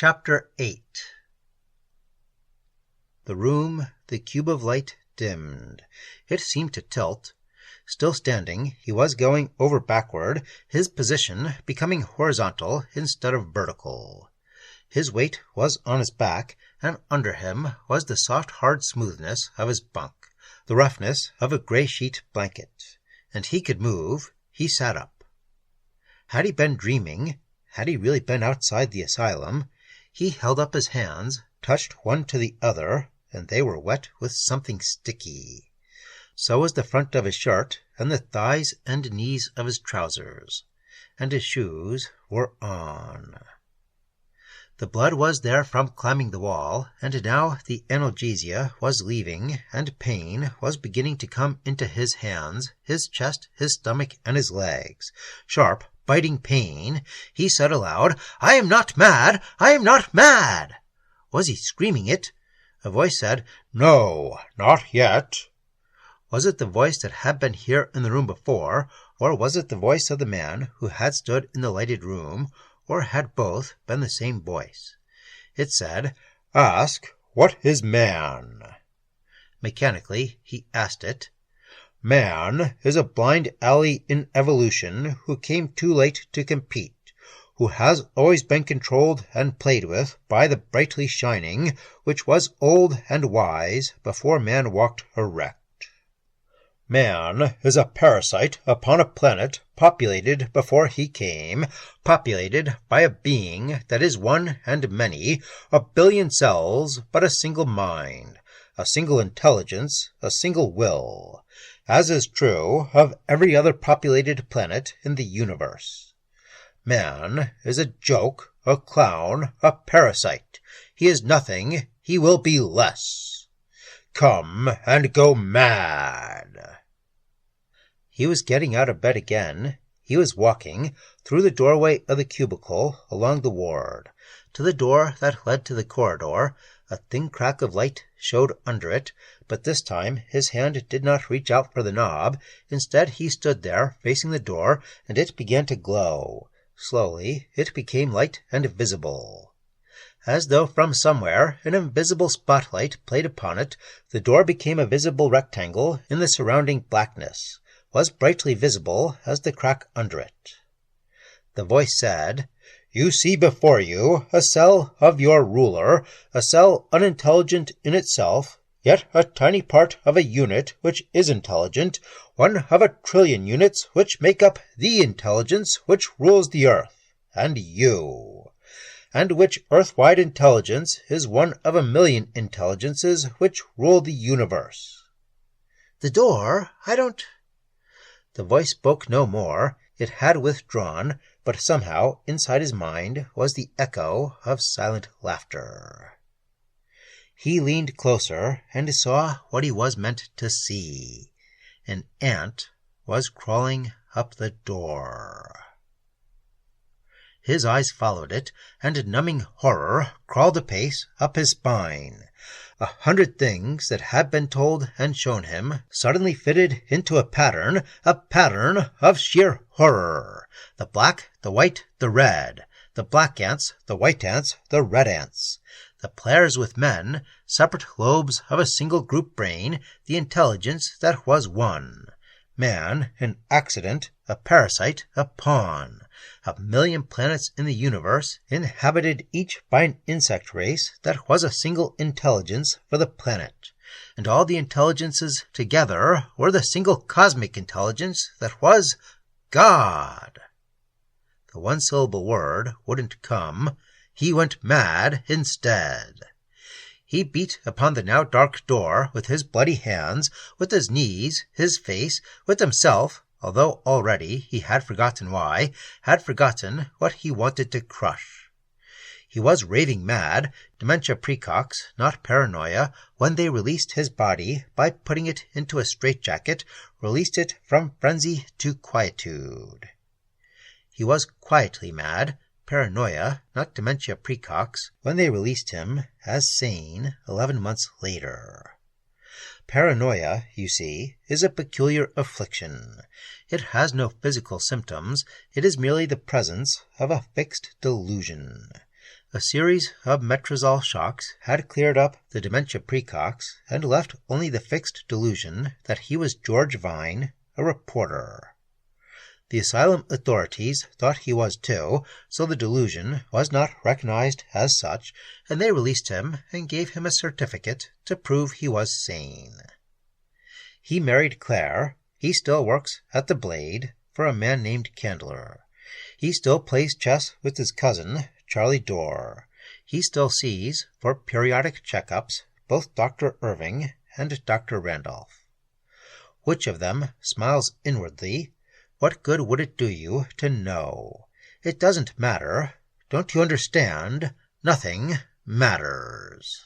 Chapter 8. The room, the cube of light, dimmed. It seemed to tilt. Still standing, he was going over backward, his position becoming horizontal instead of vertical. His weight was on his back, and under him was the soft hard smoothness of his bunk, the roughness of a gray sheet blanket. And he could move. He sat up. Had he been dreaming? Had he really been outside the asylum? He held up his hands, touched one to the other, and they were wet with something sticky. So was the front of his shirt, and the thighs and knees of his trousers, and his shoes were on. The blood was there from climbing the wall, and now the analgesia was leaving, and pain was beginning to come into his hands, his chest, his stomach, and his legs. Sharp, biting pain. He said aloud, "I am not mad! I am not mad!" Was he screaming it? A voice said, "No, not yet." Was it the voice that had been here in the room before, or was it the voice of the man who had stood in the lighted room, or had both been the same voice? It said, "Ask, what is man?" Mechanically he asked it. Man is a blind alley in evolution who came too late to compete, who has always been controlled and played with by the brightly shining, which was old and wise before man walked erect. Man is a parasite upon a planet populated before he came, populated by a being that is one and many, a billion cells, but a single mind, a single intelligence, a single will, as is true of every other populated planet in the universe. Man is a joke, a clown, a parasite. He is nothing. He will be less. Come and go mad. He was getting out of bed again. He was walking through the doorway of the cubicle along the ward, to the door that led to the corridor. A thin crack of light showed under it, but this time his hand did not reach out for the knob. Instead, he stood there, facing the door, and it began to glow. Slowly, it became light and visible. As though from somewhere an invisible spotlight played upon it, the door became a visible rectangle in the surrounding blackness, was brightly visible as the crack under it. The voice said, "You see before you a cell of your ruler, a cell unintelligent in itself, yet a tiny part of a unit which is intelligent, one of a trillion units which make up the intelligence which rules the earth, and you, and which earth-wide intelligence is one of a million intelligences which rule the universe." "The door? I don't—" The voice spoke no more. It had withdrawn, but somehow inside his mind was the echo of silent laughter. He leaned closer and saw what he was meant to see. An ant was crawling up the door. His eyes followed it, and numbing horror crawled apace up his spine. 100 things that had been told and shown him suddenly fitted into a pattern of sheer horror. The black, the white, the red, the black ants, the white ants, the red ants, the players with men, separate lobes of a single group brain, the intelligence that was one. Man, an accident, a parasite, a pawn. 1,000,000 planets in the universe, inhabited each by an insect race that was a single intelligence for the planet. And all the intelligences together were the single cosmic intelligence that was God. The one-syllable word wouldn't come. He went mad instead. He beat upon the now dark door with his bloody hands, with his knees, his face, with himself, although already he had forgotten why, had forgotten what he wanted to crush. He was raving mad, dementia praecox, not paranoia, when they released his body by putting it into a straitjacket, released it from frenzy to quietude. He was quietly mad, paranoia, not dementia praecox, when they released him as sane 11 months later. Paranoia, you see, is a peculiar affliction. It has no physical symptoms. It is merely the presence of a fixed delusion. A series of Metrazol shocks had cleared up the dementia praecox and left only the fixed delusion that he was George Vine, a reporter. The asylum authorities thought he was too, so the delusion was not recognized as such, and they released him and gave him a certificate to prove he was sane. He married Claire. He still works at the Blade for a man named Candler. He still plays chess with his cousin, Charlie Dorr. He still sees, for periodic checkups, both Dr. Irving and Dr. Randolph. Which of them smiles inwardly? What good would it do you to know? It doesn't matter. Don't you understand? Nothing matters.